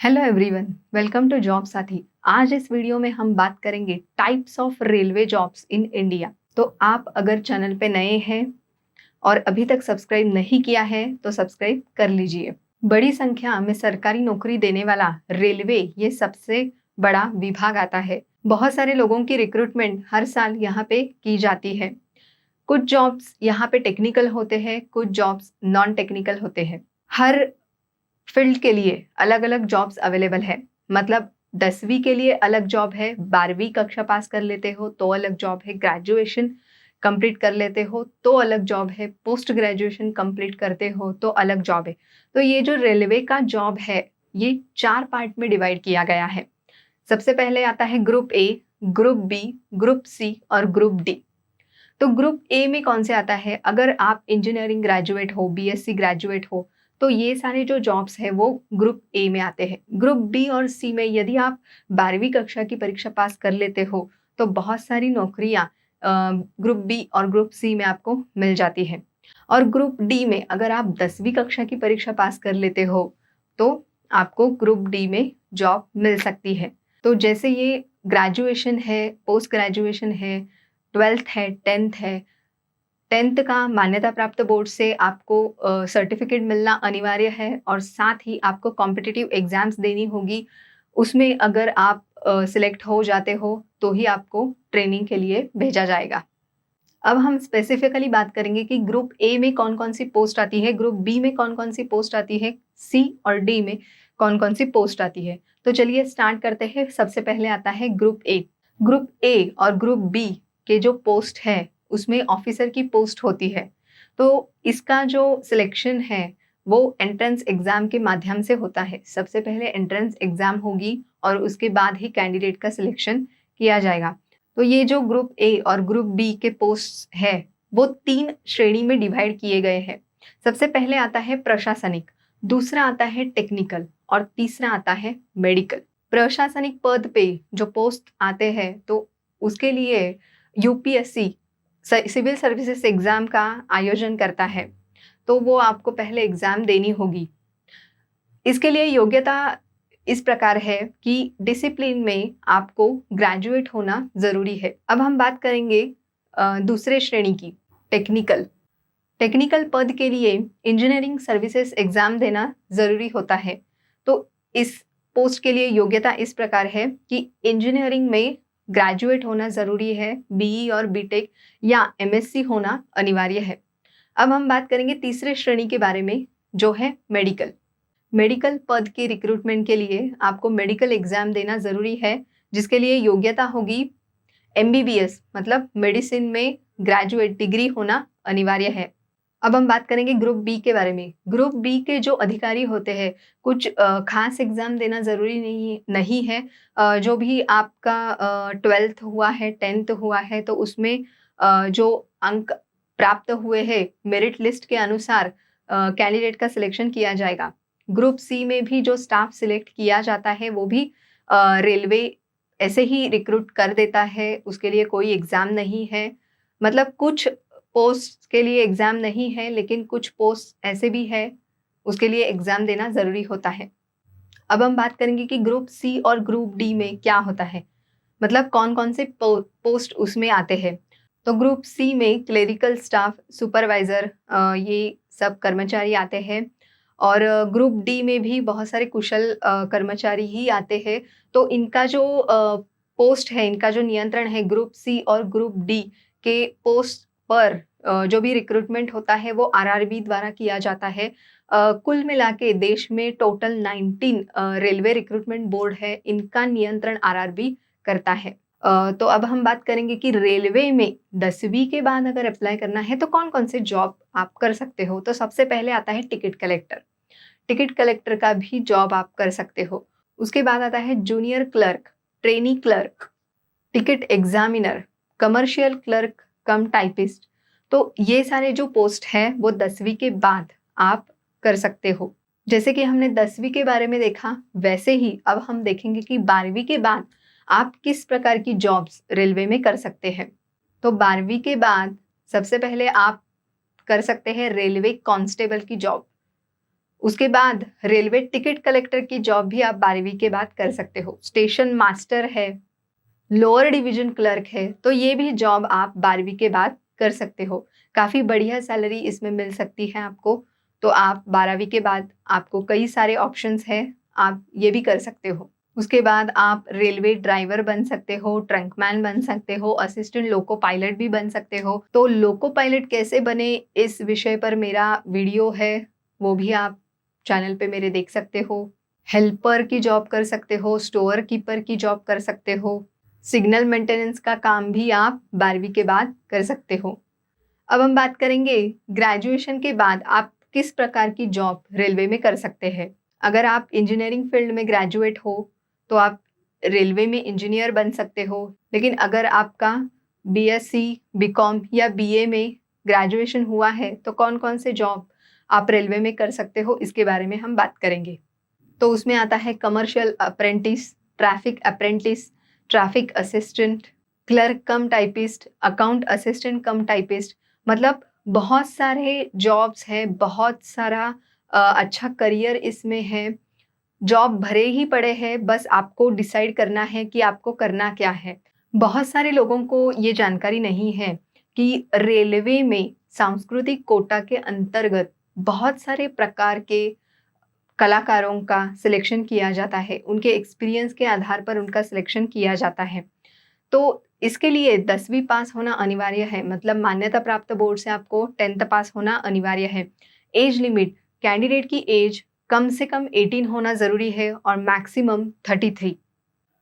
Hello everyone, welcome to Job Saathi. आज इस video में हम बात करेंगे types of railway jobs in India. तो आप अगर चैनल पे नए हैं और अभी तक सब्सक्राइब नहीं किया है तो सब्सक्राइब कर लीजिए। बड़ी संख्या में सरकारी नौकरी देने वाला रेलवे ये सबसे बड़ा विभाग आता है। बहुत सारे लोगों की रिक्रूटमेंट हर साल यहाँ पे की जाती है। कुछ जॉब्स यहाँ पे टेक्निकल होते हैं, कुछ जॉब्स नॉन टेक्निकल होते हैं। हर फील्ड के लिए अलग अलग जॉब्स अवेलेबल है। मतलब 10वीं के लिए अलग जॉब है, 12वीं कक्षा पास कर लेते हो तो अलग जॉब है, ग्रेजुएशन कंप्लीट कर लेते हो तो अलग जॉब है, पोस्ट ग्रेजुएशन कंप्लीट करते हो तो अलग जॉब है। तो ये जो रेलवे का जॉब है ये 4 पार्ट में डिवाइड किया गया है। सबसे पहले आता है group A, group B, group C और ग्रुप डी। तो ग्रुप ए में कौन से आता है? अगर आप इंजीनियरिंग ग्रेजुएट हो, बीएससी ग्रेजुएट हो तो ये सारे जो जॉब्स है वो ग्रुप ए में आते हैं। ग्रुप बी और सी में यदि आप 12वीं कक्षा की परीक्षा पास कर लेते हो तो बहुत सारी नौकरियां ग्रुप बी और ग्रुप सी में आपको मिल जाती है। और ग्रुप डी में अगर आप 10वीं कक्षा की परीक्षा पास कर लेते हो तो आपको ग्रुप डी में जॉब मिल सकती है। तो जैसे ये ग्रेजुएशन है, पोस्ट ग्रेजुएशन है, 12th है, 10th है। 10th का मान्यता प्राप्त बोर्ड से आपको सर्टिफिकेट मिलना अनिवार्य है और साथ ही आपको कॉम्पिटिटिव एग्जाम्स देनी होगी। उसमें अगर आप सिलेक्ट हो जाते हो तो ही आपको ट्रेनिंग के लिए भेजा जाएगा। अब हम स्पेसिफिकली बात करेंगे कि ग्रुप ए में कौन कौन सी पोस्ट आती है, ग्रुप बी में कौन कौन सी पोस्ट आती है, सी और डी में कौन कौन सी पोस्ट आती है। तो चलिए स्टार्ट करते हैं। सबसे पहले आता है ग्रुप ए। ग्रुप ए और ग्रुप बी के जो पोस्ट है उसमें ऑफिसर की पोस्ट होती है। तो इसका जो सिलेक्शन है वो एंट्रेंस एग्जाम के माध्यम से होता है। सबसे पहले एंट्रेंस एग्जाम होगी और उसके बाद ही कैंडिडेट का सिलेक्शन किया जाएगा। तो ये जो ग्रुप ए और ग्रुप बी के पोस्ट है वो 3 श्रेणी में डिवाइड किए गए हैं। सबसे पहले आता है प्रशासनिक, दूसरा आता है टेक्निकल और तीसरा आता है मेडिकल। प्रशासनिक पद पे जो पोस्ट आते हैं तो उसके लिए यूपीएससी सिविल सर्विसेज एग्जाम का आयोजन करता है। तो वो आपको पहले एग्जाम देनी होगी। इसके लिए योग्यता इस प्रकार है कि डिसिप्लिन में आपको ग्रेजुएट होना जरूरी है। अब हम बात करेंगे दूसरे श्रेणी की, टेक्निकल। टेक्निकल पद के लिए इंजीनियरिंग सर्विसेज एग्जाम देना जरूरी होता है। तो इस पोस्ट के लिए योग्यता इस प्रकार है कि इंजीनियरिंग में ग्रेजुएट होना जरूरी है, बीई और बीटेक या एमएससी होना अनिवार्य है। अब हम बात करेंगे तीसरे श्रेणी के बारे में जो है मेडिकल। मेडिकल पद की रिक्रूटमेंट के लिए आपको मेडिकल एग्जाम देना जरूरी है, जिसके लिए योग्यता होगी एमबीबीएस, मतलब मेडिसिन में ग्रेजुएट डिग्री होना अनिवार्य है। अब हम बात करेंगे ग्रुप बी के बारे में। ग्रुप बी के जो अधिकारी होते हैं कुछ खास एग्जाम देना जरूरी नहीं है। जो भी आपका 12th हुआ है, 10th हुआ है तो उसमें जो अंक प्राप्त हुए हैं मेरिट लिस्ट के अनुसार कैंडिडेट का सिलेक्शन किया जाएगा। ग्रुप सी में भी जो स्टाफ सिलेक्ट किया जाता है वो भी रेलवे ऐसे ही रिक्रूट कर देता है, उसके लिए कोई एग्जाम नहीं है। मतलब कुछ पोस्ट के लिए एग्जाम नहीं है लेकिन कुछ पोस्ट ऐसे भी है उसके लिए एग्जाम देना जरूरी होता है। अब हम बात करेंगे कि ग्रुप सी और ग्रुप डी में क्या होता है, मतलब कौन कौन से पोस्ट उसमें आते हैं। तो ग्रुप सी में क्लेरिकल स्टाफ, सुपरवाइजर, ये सब कर्मचारी आते हैं। और ग्रुप डी में भी बहुत सारे कुशल कर्मचारी ही आते हैं। तो इनका जो पोस्ट है, इनका जो नियंत्रण है ग्रुप सी और ग्रुप डी के पोस्ट पर जो भी रिक्रूटमेंट होता है वो आरआरबी द्वारा किया जाता है। कुल मिला के देश में टोटल 19 रेलवे रिक्रूटमेंट बोर्ड है, इनका नियंत्रण आरआरबी करता है। तो अब हम बात करेंगे कि रेलवे में 10वीं के बाद अगर अप्लाई करना है तो कौन कौन से जॉब आप कर सकते हो। तो सबसे पहले आता है टिकट कलेक्टर। टिकट कलेक्टर का भी जॉब आप कर सकते हो। उसके बाद आता है junior clerk, trainee clerk, ticket examiner, commercial clerk कम टाइपिस्ट। तो ये सारे जो पोस्ट है वो 10वीं के बाद आप कर सकते हो। जैसे कि हमने 10वीं के बारे में देखा वैसे ही अब हम देखेंगे कि 12वीं के बाद आप किस प्रकार की जॉब्स रेलवे में कर सकते हैं। तो 12वीं के बाद सबसे पहले आप कर सकते हैं रेलवे कांस्टेबल की जॉब। उसके बाद रेलवे टिकट कलेक्टर की जॉब भी आप 12वीं के बाद कर सकते हो। स्टेशन मास्टर है, लोअर डिवीजन क्लर्क है, तो ये भी जॉब आप 12वीं के बाद कर सकते हो। काफ़ी बढ़िया सैलरी इसमें मिल सकती है आपको। तो आप 12वीं के बाद आपको कई सारे ऑप्शंस हैं, आप ये भी कर सकते हो। उसके बाद आप रेलवे ड्राइवर बन सकते हो, ट्रंकमैन बन सकते हो, असिस्टेंट लोको पायलट भी बन सकते हो। तो लोको पायलट कैसे बने, इस विषय पर मेरा वीडियो है, वो भी आप चैनल पे मेरे देख सकते हो। हेल्पर की जॉब कर सकते हो, स्टोर कीपर की जॉब कर सकते हो, सिग्नल मेंटेनेंस का काम भी आप 12वीं के बाद कर सकते हो। अब हम बात करेंगे ग्रेजुएशन के बाद आप किस प्रकार की जॉब रेलवे में कर सकते हैं। अगर आप इंजीनियरिंग फील्ड में ग्रेजुएट हो तो आप रेलवे में इंजीनियर बन सकते हो। लेकिन अगर आपका बीएससी, बीकॉम या बीए में ग्रेजुएशन हुआ है तो कौन कौन से जॉब आप रेलवे में कर सकते हो, इसके बारे में हम बात करेंगे। तो उसमें आता है commercial apprentice, traffic apprentice, traffic assistant, clerk कम टाइपिस्ट, अकाउंट असिस्टेंट कम टाइपिस्ट। मतलब बहुत सारे जॉब्स हैं, बहुत सारा अच्छा करियर इसमें है। जॉब भरे ही पड़े हैं, बस आपको डिसाइड करना है कि आपको करना क्या है। बहुत सारे लोगों को ये जानकारी नहीं है कि रेलवे में सांस्कृतिक कोटा के अंतर्गत बहुत सारे प्रकार के कलाकारों का सिलेक्शन किया जाता है। उनके एक्सपीरियंस के आधार पर उनका सिलेक्शन किया जाता है। तो इसके लिए 10वीं पास होना अनिवार्य है, मतलब मान्यता प्राप्त बोर्ड से आपको 10th पास होना अनिवार्य है। एज लिमिट, कैंडिडेट की एज कम से कम 18 होना ज़रूरी है और मैक्सिमम 33।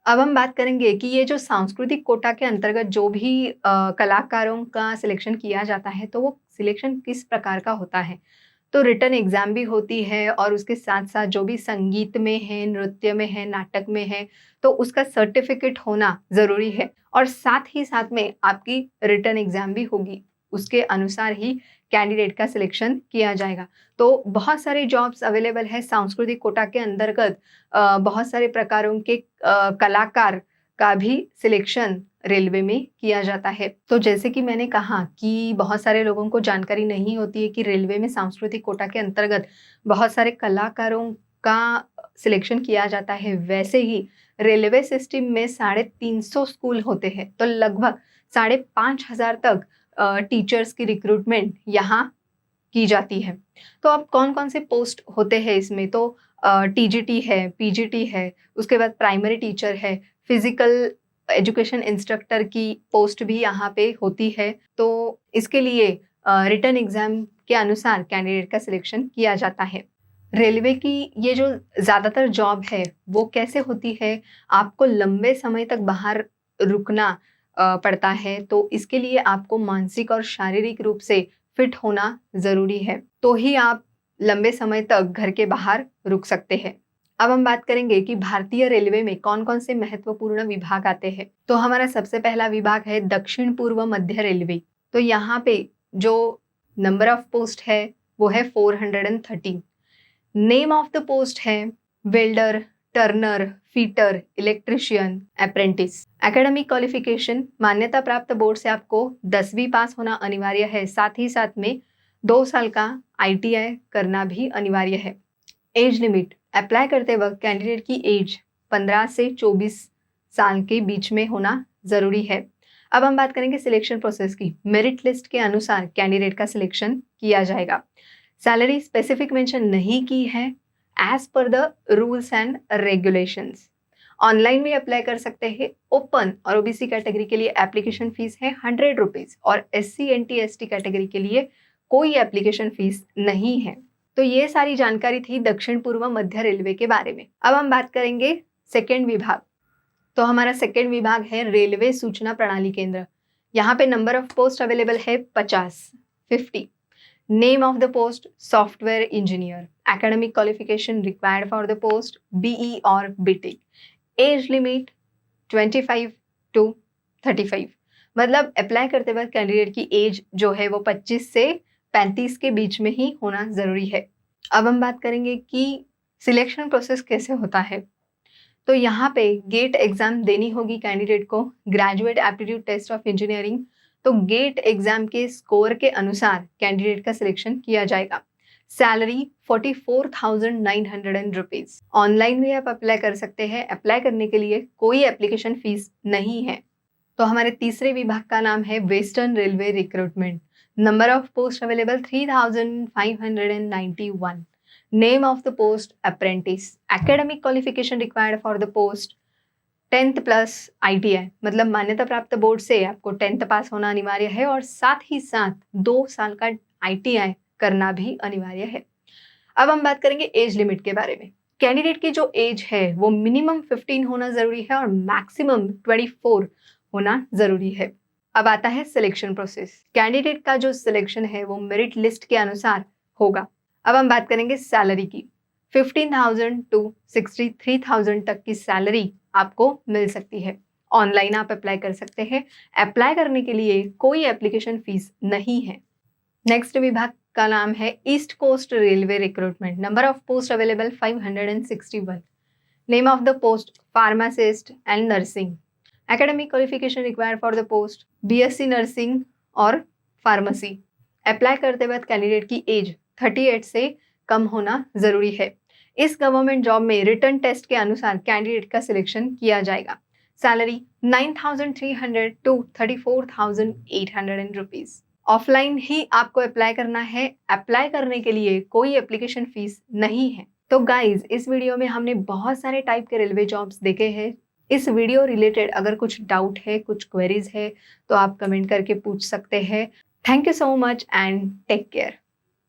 अब हम बात करेंगे कि ये जो सांस्कृतिक कोटा के अंतर्गत जो भी कलाकारों का सिलेक्शन किया जाता है, तो वो सिलेक्शन किस प्रकार का होता है। तो रिटन एग्ज़ाम भी होती है और उसके साथ-साथ जो भी संगीत में है, नृत्य में है, नाटक में है, तो उसका सर्टिफ़िकेट होना ज़रूरी है और साथ ही साथ में आपकी रिटन एग्ज़ाम भी होगी। उसके अनुसार ही कैंडिडेट का सिलेक्शन किया जाएगा। तो बहुत सारे जॉब्स अवेलेबल है सांस्कृतिक कोटा के अंतर्गत। बहुत सारे प्रकारों के कलाकार का भी सिलेक्शन रेलवे में किया जाता है। तो जैसे कि मैंने कहा कि बहुत सारे लोगों को जानकारी नहीं होती है कि रेलवे में सांस्कृतिक कोटा के अंतर्गत बहुत सारे कलाकारों का सिलेक्शन किया जाता है। वैसे ही रेलवे सिस्टम में 350 स्कूल होते हैं, तो लगभग 5,500 तक टीचर्स की रिक्रूटमेंट यहाँ की जाती है। तो अब कौन-कौन से पोस्ट होते हैं इसमें, तो टीजीटी है, पीजीटी है, उसके बाद प्राइमरी टीचर है, फिजिकल एजुकेशन इंस्ट्रक्टर की पोस्ट भी यहाँ पे होती है। तो इसके लिए रिटन एग्ज़ाम के अनुसार कैंडिडेट का सिलेक्शन किया जाता है। रेलवे की ये जो ज़्यादातर जॉब है, वो कैसे होती है, आपको लंबे समय तक बाहर रुकना पड़ता है, तो इसके लिए आपको मानसिक और शारीरिक रूप से फिट होना ज़रूरी है, तो ही आप लंबे समय तक घर के बाहर रुक सकते हैं। अब हम बात करेंगे कि भारतीय रेलवे में कौन-कौन से महत्वपूर्ण विभाग आते हैं। तो हमारा सबसे पहला विभाग है दक्षिण पूर्व मध्य रेलवे। तो यहाँ पे जो नंबर ऑफ पोस्ट है वो है 413। नेम ऑफ द पोस्ट है welder, Turner, fitter, electrician, apprentice. Academic qualification, मान्यता प्राप्त बोर्ड से आपको 10वीं पास होना अनिवार्य है, साथ ही साथ में 2 साल का ITI करना भी अनिवार्य है। एज लिमिट, अप्लाई करते वक्त कैंडिडेट की एज 15 से 24 साल के बीच में होना ज़रूरी है। अब हम बात करेंगे सिलेक्शन प्रोसेस की। मेरिट लिस्ट के अनुसार कैंडिडेट का सिलेक्शन किया जाएगा। सैलरी स्पेसिफिक मेंशन नहीं की है, as per the rules and regulations. Online भी अप्लाई कर सकते हैं। ओपन और OBC कैटेगरी के लिए एप्लीकेशन फीस है 100 रुपीज़ और SC NT ST कैटेगरी के लिए कोई एप्लीकेशन फीस नहीं है। तो ये सारी जानकारी थी दक्षिण पूर्व मध्य रेलवे के बारे में। अब हम बात करेंगे सेकेंड विभाग। तो हमारा सेकेंड विभाग है रेलवे सूचना प्रणाली केंद्र। यहाँ पे नंबर ऑफ पोस्ट अवेलेबल है 50। Name of the post software engineer. Academic qualification required for the post BE और BTech। Age limit 25 to 35। मतलब अप्लाई करते वक्त कैंडिडेट की एज जो है वो 25 से 35 के बीच में ही होना ज़रूरी है। अब हम बात करेंगे कि सिलेक्शन प्रोसेस कैसे होता है। तो यहाँ पे गेट एग्ज़ाम देनी होगी कैंडिडेट को, graduate aptitude test of engineering. तो गेट एग्ज़ाम के स्कोर के अनुसार कैंडिडेट का सिलेक्शन किया जाएगा। Salary 44,900 rupees. ऑनलाइन भी आप अप्लाई कर सकते हैं। अप्लाई करने के लिए कोई एप्लीकेशन फीस नहीं है। तो हमारे तीसरे विभाग का नाम है western railway recruitment. Number of post available 3,591। Name of the post apprentice. Academic qualification required for the post 10th plus ITI, मतलब मान्यता प्राप्त बोर्ड से आपको 10th पास होना अनिवार्य है और साथ ही साथ 2 साल का ITI करना भी अनिवार्य है। अब हम बात करेंगे एज लिमिट के बारे में। कैंडिडेट की जो एज है वो मिनिमम 15 होना जरूरी है और मैक्सिमम 24 होना जरूरी है। अब आता है सिलेक्शन प्रोसेस। कैंडिडेट का जो सिलेक्शन है वो मेरिट लिस्ट के अनुसार होगा। अब हम बात करेंगे सैलरी की। 15,000 टू 63,000 तक की सैलरी आपको मिल सकती है। ऑनलाइन आप अप्लाई कर सकते हैं। अप्लाई करने के लिए कोई एप्लीकेशन फीस नहीं है। नेक्स्ट विभाग का नाम है East Coast Railway recruitment. Number of post available 561। Name of the post pharmacist and nursing. Academic qualification required for the post BSc nursing और फार्मेसी। अप्लाई करते वक्त कैंडिडेट की एज 38 से कम होना जरूरी है। इस गवर्नमेंट जॉब में रिटन टेस्ट के अनुसार कैंडिडेट का सिलेक्शन किया जाएगा। Salary 9,300 to 34,800 rupees. ऑफलाइन ही आपको अप्लाई करना है। अप्लाई करने के लिए कोई एप्लीकेशन फीस नहीं है। तो गाइज, इस वीडियो में हमने बहुत सारे टाइप के रेलवे जॉब्स देखे हैं। इस वीडियो रिलेटेड अगर कुछ डाउट है, कुछ क्वेरीज है तो आप कमेंट करके पूछ सकते हैं। Thank you so much and take care.